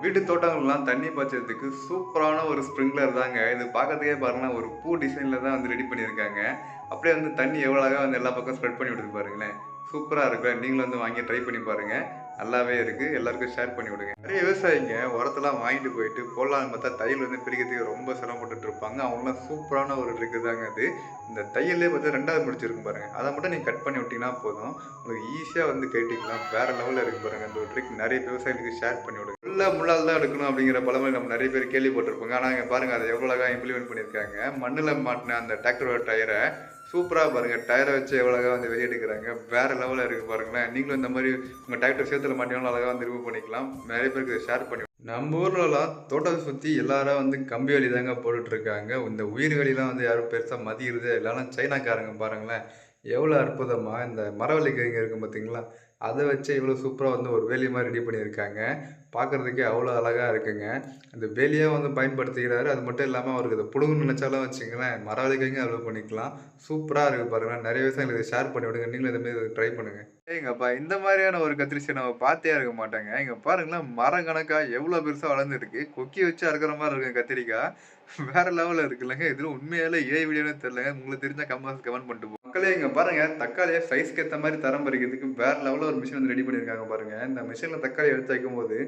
வீட்டு தோட்டங்கள்லாம் தண்ணி பாய்ச்சறதுக்கு சூப்பரான ஒரு ஸ்ப்ரிங்க்லர் தாங்க. இது பார்க்கறதுக்கே பாருங்களேன், ஒரு பூ டிசைன்ல தான் வந்து ரெடி பண்ணியிருக்காங்க. அப்படியே வந்து தண்ணி எவ்வளோ அழகா வந்து எல்லா பக்கம் ஸ்ப்ரெட் பண்ணி விடுது பாருங்களேன். சூப்பரா இருக்குல்ல. நீங்களும் வந்து வாங்கி ட்ரை பண்ணி பாருங்க. நல்லாவே இருக்கு. எல்லாருக்கும் ஷேர் பண்ணி விடுங்க. நெறைய விவசாயிங்க உரத்தெல்லாம் வாங்கிட்டு போயிட்டு போடலான்னு பார்த்தா தையல் வந்து பிரிக்கிறதுக்கு ரொம்ப சிரமப்பட்டுட்டு இருப்பாங்க. அவங்கலாம் சூப்பரான ஒரு ட்ரிக் தாங்க அது. இந்த தையல்லே பார்த்தா 2வது முடிச்சிருக்கும் பாருங்க. அத மட்டும் நீங்க கட் பண்ணி விட்டீங்கன்னா போதும். உங்களுக்கு ஈஸியா வந்து கட்டிக்கலாம். வேற லெவல்ல இருக்கு பாருங்க. இந்த ஒரு ட்ரிக் நெறைய விவசாயிகளுக்கு ஷேர் பண்ணி விடுங்க. ஃபுல்லா முள்ளால தான் எடுக்கணும் அப்படிங்கிற பழமொழி நம்ம நெறைய பேர் கேள்விப்பட்டிருப்போங்க. ஆனா இங்க பாருங்க அத எவ்வளோ அழகா இம்ப்ளிமெண்ட் பண்ணியிருக்காங்க. மண்ணுல மாட்டுன அந்த டிராக்டரோட டயர சூப்பரா பாருங்க. டயர வச்சு எவ்வளோ அழகா வந்து வெளிய எடுக்குறாங்க. வேற லெவல்ல இருக்கு பாருங்களேன். நீங்களும் இந்த மாரி உங்க டிராக்டர் சேத்துல மாட்டினாலும் அழகா வந்து ரிமூவ் பண்ணிக்கலாம். நெறைய பேருக்கு இத ஷேர் பண்ணி நம்ம ஊர்லலாம் தோட்டத்த சுத்தி எல்லாரும் வந்து கம்பி வேலி தாங்க போட்டுட்டு இருக்காங்க. இந்த உயிர் வேலிலாம் வந்து யாரும் பெருசா மதிக்கிறதே இல்ல. ஆனா சைனாக்காரங்க பாருங்களேன், எவ்வளோ அற்புதமா இந்த மரவள்ளி கிழங்கு இருக்கும் பார்த்தீங்களா? அத வச்சு இவ்வளோ சூப்பரா வந்து ஒரு வேலி மாரி ரெடி பண்ணியிருக்காங்க. பார்க்கறதுக்கே அவ்வளோ அழகா இருக்குங்க. அந்த வேலியா வந்து பயன்படுத்திக்கிறாரு. அது மட்டும் இல்லாம அவருக்கு இத புடுங்கணும்னு நெனச்சாலும் வச்சுக்கங்களேன், மரவள்ளி கிழங்கு அறுவடை பண்ணிக்கலாம். சூப்பரா இருக்கு பாருங்களேன். நெறைய விவசாயிகளுக்கு இத ஷேர் பண்ணி விடுங்க. நீங்களும் இந்த மாரி ட்ரை பண்ணுங்க. ஏங்கப்பா இந்த மாதிரியான ஒரு கத்திரிச்ச நம்ம பார்த்தே இருக்க மாட்டோங்க. இங்க பாருங்களேன், மரம் கணக்கா எவ்வளோ பெருசா வளர்ந்துருக்கு. கொக்கி வச்சு அறுக்குற மாரி இருக்கு கத்திரிக்காய். வேற லெவல்ல இருக்குல்லங்க. இதுல உண்மையாலே ஏஐ வீடியோன்னு தெரியலங்க. உங்களுக்கு தெரிஞ்சா கமெண்ட் பண்ணிட்டு போங்க. மக்களே இங்க பாருங்க, தக்காளிய சைஸ்க்கு ஏத்த மாரி தரம் பறிக்கிறதுக்கு வேற லெவல்ல ஒரு மிஷின் வந்து ரெடி பண்ணியிருக்காங்க பாருங்க. இந்த மிஷின்ல தக்காளி எடுத்து வைக்கும்போது,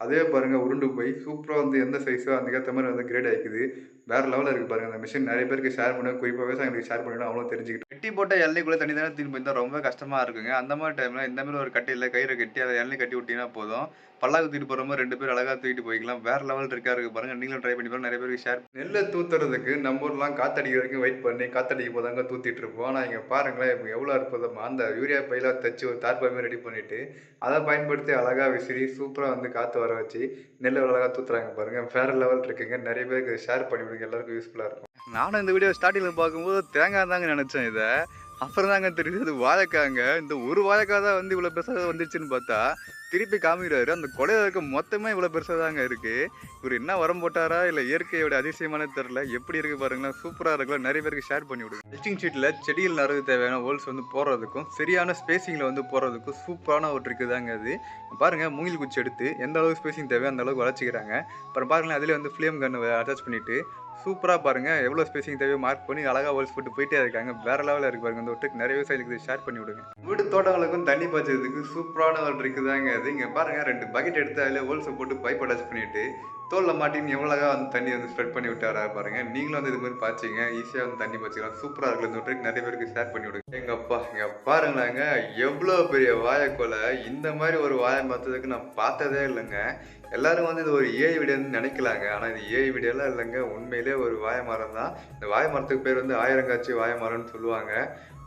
அதே பாருங்க உருண்டு போய் சூப்பரா வந்து எந்த சைஸோ அதுக்கேத்த மாரி வந்து கிரேட் ஆயிக்குது. வேற லெவல்ல இருக்கு பாருங்க. அந்த மிஷின் நெறைய பேருக்கு ஷேர் பண்ணுங்க. குறிப்பா விவசாயிகளுக்கு ஷேர் பண்ணினா அவங்களும் தெரிஞ்சுக்கிட்டு வெட்டி போட்ட எல்லைக்குள்ள தண்ணி தானே தூக்கிட்டு போயிருந்தா ரொம்ப கஷ்டமா இருக்குங்க. அந்த மாரி டைம்ல இந்த மாரி ஒரு கட்டையில கயிற கட்டி அத எண்ணெய் கட்டி விட்டீங்கன்னா போதும். பல்லாக்கு தூக்கிட்டு போற மாரி 2 பேர் அழகா தூக்கிட்டு போய்க்கலாம். வேற லெவல் ட்ரிக்கா இருக்கு பாருங்க. நீங்களும் ட்ரை பண்ணி பாருங்க. நெறைய பேருக்கு ஷேர் நெல்ல தூத்துறதுக்கு நம்ம ஊர்லாம் காத்தடிக்கிற வரைக்கும் வெயிட் பண்ணி காத்தடிக்க போதாங்க தூத்திட்டு இருப்போம். ஆனா இங்க பாருங்களேன், இப்ப எவ்வளோ அற்புதமா அந்த யூரியா பையில தச்சு ஒரு தார்ப்பாய் மாரி ரெடி பண்ணிட்டு, அத பயன்படுத்தி அழகா விசிறி சூப்பரா வந்து காத்து வர வச்சு நெல்ல எவ்வளோ அழகா தூத்துறாங்க பாருங்க. வேற லெவல் இருக்குங்க. நெறைய பேருக்கு ஷேர் பண்ணி விடுங்க. எல்லாருக்கும் யூஸ்ஃபுல்லா இருக்கும். நானும் இந்த வீடியோ ஸ்டார்ட்டிங்ல பார்க்கும்போது தேங்காய் தாங்க நெனச்சேன் இத. அப்புறம் தாங்க தெரியுது அது வாழைக்காங்க. இந்த ஒரு வாழைக்காய் தான் வந்து இவ்வளோ பெருசா வந்துருச்சுன்னு பார்த்தா, திருப்பி காமிக்கிறாரு. அந்த கொலையில இருக்க மொத்தமே இவ்வளோ பெருசா தாங்க இருக்கு. இவரு என்ன உரம் போட்டாரா? இல்ல இயற்கையோட அதிசயமானு தெரியல. எப்படி இருக்கு பாருங்களேன். சூப்பரா இருக்குல்ல. நெறைய பேருக்கு ஷேர் பண்ணி விடுங்க. டெஸ்டிங் ஷீட்ல செடிகள் நடுறதுக்கு தேவையான ஹோல்ஸ் வந்து போடுறதுக்கும், சரியான ஸ்பேசிங்ல வந்து போடுறதுக்கும் சூப்பரான ஒரு ட்ரிக் தாங்க அது. பாருங்க மூங்கில் குச்சி எடுத்து எந்த அளவுக்கு ஸ்பேசிங் தேவையோ அந்த அளவுக்கு வளச்சுக்கிறாங்க. அப்புறம் பாருங்களேன் அதிலே வந்து ஃப்ளேம் கன் அட்டாச் பண்ணிட்டு சூப்பரா பாருங்க எவ்வளோ ஸ்பேசிங் தேவையோ மார்க் பண்ணி அழகா ஹோல்ஸ் போட்டு போயிட்டே இருக்காங்க. வேற லெவல்ல இருக்கு பாருங்க. இந்த ஒரு ட்ரிக் நெறைய விவசாயிகளுக்கு ஷேர் பண்ணி விடுங்க. வீட்டு தோட்டங்களுக்கும் தண்ணி பாய்ச்சறதுக்கு சூப்பரான ஒரு ட்ரிக் தாங்க அது. இங்க பாருங்க 2 பக்கெட் எடுத்து அதிலே ஹோல்ஸ போட்டு பைப் அட்டாச் பண்ணிட்டு, தோள்ல மாட்டின்னு எவ்வளோ அழகா வந்து தண்ணி வந்து ஸ்ப்ரெட் பண்ணி விட்டாரா பாருங்க. நீங்களும் வந்து இது மாரி பாய்ச்சிங்க. ஈஸியா வந்து தண்ணி பாய்ச்சிக்கலாம். சூப்பரா இருக்குல்ல. இந்த ட்ரிக் நெறைய பேருக்கு ஷேர் பண்ணி விடுங்க. எங்கப்பா இங்க பாருங்களேங்க, எவ்வளோ பெரிய வாழைக்குலை. இந்த மாரி ஒரு வாழை மரத்துக்கு நான் பார்த்ததே இல்லங்க. எல்லாரும் வந்து இது ஒரு ஏஐ வீடியோன்னு நெனைக்கலாங்க. ஆனா இது ஏஐ வீடியோலாம் இல்லங்க. உண்மையிலேயே ஒரு வாழை மரம் தான். இந்த வாழை மரத்துக்கு பேர் வந்து ஆயிரங்காட்சி வாழை மரம்னு சொல்லுவாங்க.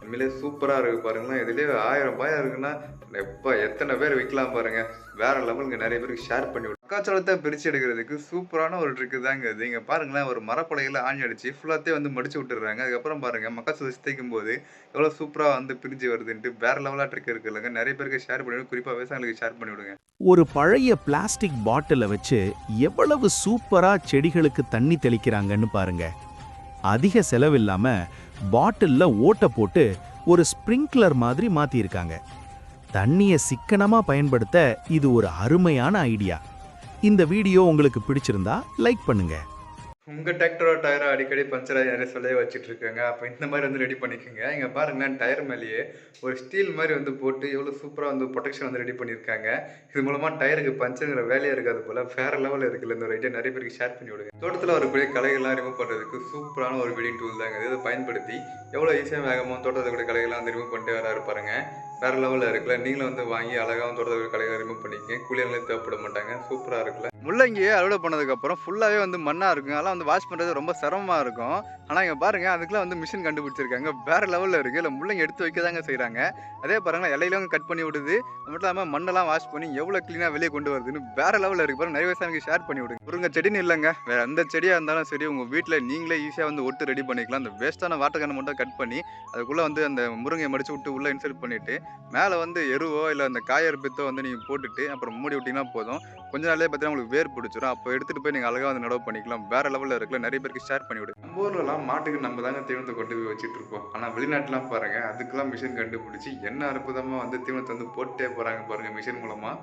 உண்மையிலேயே சூப்பரா இருக்கு பாருங்களேன். இதுலயே 1000 பாயம் இருக்குன்னா, எப்பா எத்தன பேர் விக்கலாம் பாருங்க. வேற லெவலுங்க. நெறைய பேருக்கு ஷேர் பண்ணி விடுங்க. மக்காச்சோளத்த பிரிச்சு எடுக்கிறதுக்கு சூப்பரான ஒரு ட்ரிக் தாங்க இது. இங்க பாருங்களேன், ஒரு மரப்பலகையில ஆணி அடிச்சு ஃபுல்லாத்தையும் வந்து மடிச்சு விட்டுர்றாங்க. அதுக்கப்புறம் பாருங்க மக்காச்சோளத்த தேய்க்கும்போது எவ்வளோ சூப்பரா வந்து பிரிஞ்சு வருதுன்ட்டு வேற லெவலா ட்ரிக் இருக்குல்லங்க. நெறைய பேருக்கு ஷேர் பண்ணி விடுங்க. குறிப்பா விவசாயிகளுக்கு ஷேர் பண்ணி விடுங்க. ஒரு பழைய பிளாஸ்டிக் பாட்டில வச்சு எவ்வளவு சூப்பரா செடிகளுக்கு தண்ணி தெளிக்கிறாங்கன்னு பாருங்க. அதிக செலவில்லாம பாட்டில்ல ஓட்ட போட்டு ஒரு ஸ்ப்ரிங்க்லர் மாதிரி மாத்திருக்காங்க. தண்ணிய சிக்கனமா பயன்படுத்த இது ஒரு அருமையான ஐடியா. இந்த வீடியோ உங்களுக்கு பிடிச்சிருந்தா லைக் பண்ணுங்க. உங்க டிராக்டரோட டயர அடிக்கடி பஞ்சர் ஆகி நிறைய சொல்லவே வச்சுட்டு இருக்காங்க. அப்ப இந்த மாரி வந்து ரெடி பண்ணிக்கோங்க. இங்க பாருங்களேன் டயர் மேலேயே ஒரு ஸ்டீல் மாரி வந்து போட்டு எவ்வளோ சூப்பரா வந்து புரொடெக்ஷன் வந்து ரெடி பண்ணியிருக்காங்க. இது மூலமா டயருக்கு பஞ்சர்ங்கிற வேலையே இருக்காது போல. வேற லெவல்ல இருக்குல்ல. இந்த ஒரு ஐடியா நிறைய பேருக்கு ஷேர் பண்ணி விடுங்க. தோட்டத்துல வரக்கூடிய களைகள்லாம் ரிமூவ் பண்றதுக்கு சூப்பரான ஒரு வீடிங் டூல் தாங்க. இதை பயன்படுத்தி எவ்வளோ ஈஸியா வேகமா தோட்டத்துல கூடிய களைகள்லாம் வந்து ரிமூவ் பண்ணிட்டு வராரு பாருங்க. வேற லெவல்ல இருக்குல்ல. நீங்களும் வந்து வாங்கி அழகா தோட்டத்துல களைகளை ரிமூவ் பண்ணிக்கங்க. கூலியாளே தேவைப்பட மாட்டாங்க. சூப்பரா இருக்குல்ல. முள்ளங்கியை அறுவடை பண்ணதுக்கப்புறம் ஃபுல்லாகவே வந்து மண்ணாக இருக்குங்க. அதெல்லாம் வந்து வாஷ் பண்ணுறது ரொம்ப சிரமமாக இருக்கும். ஆனால் இங்கே பாருங்கள் அதுக்கெலாம் வந்து மிஷின் கண்டுபிடிச்சிருக்காங்க. வேறு லெவலில் இருக்குது. இல்லை முள்ளங்கி எடுத்து வைக்க தாங்க செய்கிறாங்க. அதே பாருங்களேன் இலையிலும் கட் பண்ணி விடுது. அது மட்டும் இல்லாமல் மண்ணெல்லாம் வாஷ் பண்ணி எவ்வளோ க்ளீனாக வெளியே கொண்டு வருதுன்னு வேறு லெவலில் இருக்குது. பாருங்க நிறைய விவசாயிக்கு ஷேர் பண்ணி விடுங்க. முருங்கை செடின்னு இல்லைங்க, வேறு எந்த செடியாக இருந்தாலும் சரி உங்கள் வீட்டில் நீங்களே ஈஸியாக வந்து ஒட்டு ரெடி பண்ணிக்கலாம். அந்த வேஸ்ட்டான வாட்டர் மட்டும் கட் பண்ணி அதுக்குள்ளே வந்து அந்த முருங்கையை மடித்து விட்டு உள்ளே இன்சர்ட் பண்ணிவிட்டு மேலே வந்து எருவோ இல்லை அந்த காயறுப்பித்தோ வந்து நீங்கள் போட்டுட்டு அப்புறம் மூடி விட்டிங்கன்னா போதும். கொஞ்ச நாளே பார்த்தீங்கன்னா உங்களுக்கு வேர் பிடிச்சிரும். அப்போ எடுத்துகிட்டு போய் நீங்கள் அழகாக வந்து நடவு பண்ணிக்கலாம். வேறு லெவலில் இருக்குல்ல. நிறைய பேருக்கு ஷேர் பண்ணி விடுங்க. நம்ம ஊர்லலாம் மாட்டுக்கு நம்ம தாங்க தீவனத்தை கொண்டு போய் வச்சுட்டு இருப்போம். ஆனால் வெளிநாட்டுலாம் பாருங்கள் அதுக்கெல்லாம் மிஷின் கண்டுபிடிச்சி என்ன அற்புதமாக வந்து தீவனத்தை வந்து போட்டே போகிறாங்க பாருங்கள் மிஷின் மூலமாக.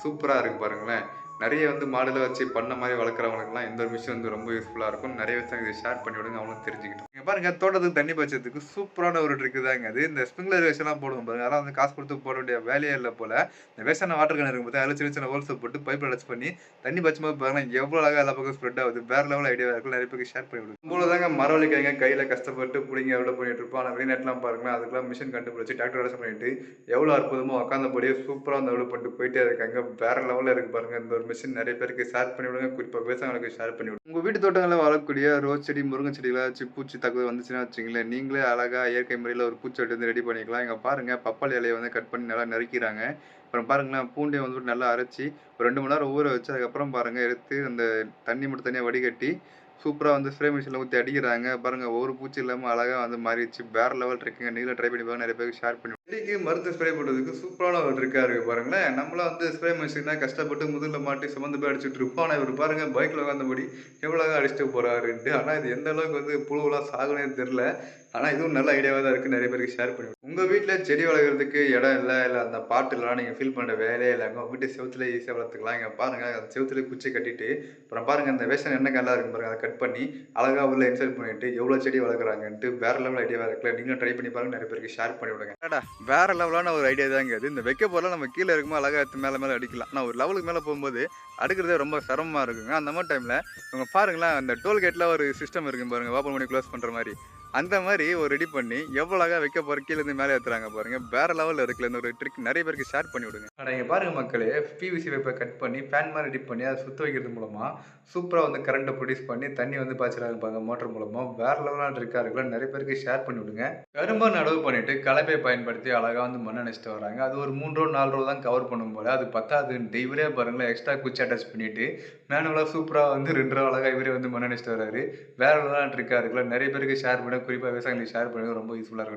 சூப்பராக இருக்குது பாருங்களேன். நிறைய வந்து மாடுல வச்சு பண்ண மாதிரி வளர்க்குறவங்களுக்குலாம் இந்த ஒரு விஷயம் வந்து ரொம்ப யூஸ்ஃபுல்லாக இருக்கும். நிறைய விஷயம் இதை ஷேர் பண்ணி விடுங்க, அவங்களும் தெரிஞ்சுக்கிட்டோம். இங்க பாருங்க தோட்டத்துக்கு தண்ணி பாய்ச்சறதுக்கு சூப்பரான ஒரு ட்ரிக் தாங்க அது. இந்த ஸ்ப்ரிங்க்லர் வேஷன்லாம் போடுவோம் பாருங்க. அதெல்லாம் வந்து காசு கொடுத்து போட வேண்டிய வேலையே இல்ல போல. இந்த வேஸ்டான வாட்டர் கேன் இருக்கும் பார்த்தா அதில் சின்ன சின்ன ஹோல்ஸை போட்டு பைப்பில் அட்டாச் பண்ணி தண்ணி பாய்ச்சும்போது பாருங்க எவ்வளோ அழகாக எல்லா பக்கம் ஸ்ப்ரெட் ஆகுது. வேற லெவல் ஐடியா இருக்கும். நிறைய பேருக்கு ஷேர் பண்ணி விடுங்க. உங்களை தாங்க மரவள்ளிக்கிழங்க கையில் கஷ்டப்பட்டு பிடிங்க எவ்வளோ பண்ணிட்டு இருப்போம். ஆனால் வெளிநாட்டுலாம் பாருங்களேன் அதுக்கெல்லாம் மிஷின் கண்டுபிடிச்சி டிராக்டர் அட்டாச் பண்ணிட்டு எவ்வளோ அற்புதமாக உட்காந்தபடியே சூப்பராக அந்த டெவலப் பண்ணிட்டு போயிட்டே இருக்காங்க. வேற லெவலில் இருக்கு பாருங்க இந்த ஒரு மிஷின். நிறைய பேருக்கு ஷேர் பண்ணி விடுங்க. குறிப்பாக விவசாயிகளுக்கு ஷேர் பண்ணி விடுங்க. உங்கள் வீட்டு தோட்டங்களில் வளரக்கூடிய ரோஸ் செடி, முருங்கை செடிகளாக வச்சு பூச்சி தாக்குதல் வந்துச்சுன்னா வச்சுங்களேன், நீங்களே அழகாக இயற்கை முறையில் ஒரு பூச்செடி வந்து ரெடி பண்ணிக்கலாம். இங்கே பாருங்க பப்பாளி இலையை வந்து கட் பண்ணி நல்லா நறுக்கிறாங்க. அப்புறம் பாருங்களேன் பூண்டையை வந்து நல்லா அரைச்சி ஒரு 2 மணி நேரம் ஊற வச்சு அதுக்கப்புறம் பாருங்க எடுத்து அந்த தண்ணி மட்டும் தனியாக வடிகட்டி சூப்பரா வந்து ஸ்ப்ரே மிஷின்ல ஊத்தி அடிக்கிறாங்க. பாருங்க ஒரு பூச்சி இல்லாம அழகா வந்து மாறிடுச்சு. வேற லெவல் இருக்குங்க. நீங்களும் ட்ரை பண்ணி பாருங்க. நிறைய பேருக்கு ஷேர் பண்ணி செடிக்கு மருந்து ஸ்ப்ரே பண்றதுக்கு சூப்பரான ஒரு ட்ரிக்கா இருக்கு பாருங்களேன். நம்மளாம் வந்து ஸ்ப்ரே மிஷின் தான் கஷ்டப்பட்டு முதுகுல மாட்டி சுமந்து போய் அடிச்சுட்டு இருப்போம். ஆனா இவர் பாருங்க பைக்ல உட்காந்தபடி எவ்வளவு அழகா அடிச்சுட்டு போறாருன்ட்டு. ஆனா இது எந்த அளவுக்கு வந்து புழுவெல்லாம் சாகுனே தெரியல. ஆனா இதுவும் நல்ல ஐடியாவா தான் இருக்கு. நிறைய பேருக்கு ஷேர் பண்ணி உங்க வீட்ல செடி வளர்க்கறதுக்கு இடம் இல்ல அந்த பாட்டுலாம் நீங்க ஃபீல் பண்ற வேலையே இல்லைங்க. உங்க வீட்டு செவுத்துல ஈஸியா வளர்த்துக்கலாம். இங்க பாருங்க அந்த செவுத்துல குச்சி கட்டிட்டு அப்புறம் பாருங்க இந்த வேஷன் என்ன கலரா இருக்கு பாருங்க அதை கட் பண்ணி அழகா உள்ள இன்சர்ட் பண்ணிட்டு எவ்வளவு செடி வளர்க்குறாங்கன்ட்டு வேற லெவல் ஐடியாவா இருக்குல்ல. நீங்களும் ட்ரை பண்ணி பாருங்க. நிறைய பேருக்கு ஷேர் பண்ணி விடுங்க. வேற லெவலான ஒரு ஐடியா தாங்க அது. இந்த வைக்க போறலாம் நம்ம கீழே இருக்கும்போது அழகா எடுத்து மேல அடிக்கலாம். ஆனா ஒரு லெவலுக்கு மேல போகும்போது அடுக்கிறதே ரொம்ப சிரமமா இருக்குங்க. அந்த மாதிரி டைம்ல இவங்க பாருங்களேன் அந்த டோல்கேட்ல ஒரு சிஸ்டம் இருக்கு பாருங்க, ஓப்பன் பண்ணி க்ளோஸ் பண்ற மாதிரி. அந்த மாதிரி ஒரு ரெடி பண்ணி எவ்வளோ அழகா வைக்க போற கீழே இருந்து மேலே ஏத்துறாங்க பாருங்க. வேற லெவல்ல இருக்குல்ல இந்த ஒரு ட்ரிக். நிறைய பேருக்கு ஷேர் பண்ணி விடுங்க. ஆனா இங்க பாருங்க மக்களே, பிவிசி பைப்பை கட் பண்ணி ஃபேன் மாதிரி ரெடி பண்ணி அதை சுத்த வைக்கிறது மூலமா சூப்பரா வந்து கரண்ட்டை ப்ரொடியூஸ் பண்ணி தண்ணி வந்து பாய்ச்சறாங்க பாருங்க மோட்டர் மூலமா. வேற லெவலான ட்ரிக்கா இருக்குல்ல. நிறைய பேருக்கு ஷேர் பண்ணி விடுங்க. கரும்பை நடவு பண்ணிட்டு கலப்பையை பயன்படுத்தி அழகா வந்து மண் அணைச்சிட்டு வராங்க. அது ஒரு 3 ரோ 4 ரோ தான் கவர் பண்ணும் போல. அது பத்தாதுன்ட்டு இவரே பாருங்களேன் எக்ஸ்ட்ரா குச்சி அட்டாச் பண்ணிட்டு மேனுவலா சூப்பரா வந்து 2 ரோ அழகா இவரே வந்து மண் அணைச்சிட்டு வராரு. வேற லெவலான ட்ரிக்கா இருக்குல்ல. நிறைய பேருக்கு ஷேர் பண்ணுங்க. குறிப்பா விவசாயிகளுக்கு ஷேர் பண்ணுங்க. ரொம்ப யூஸ்ஃபுல்லா இருக்கும்.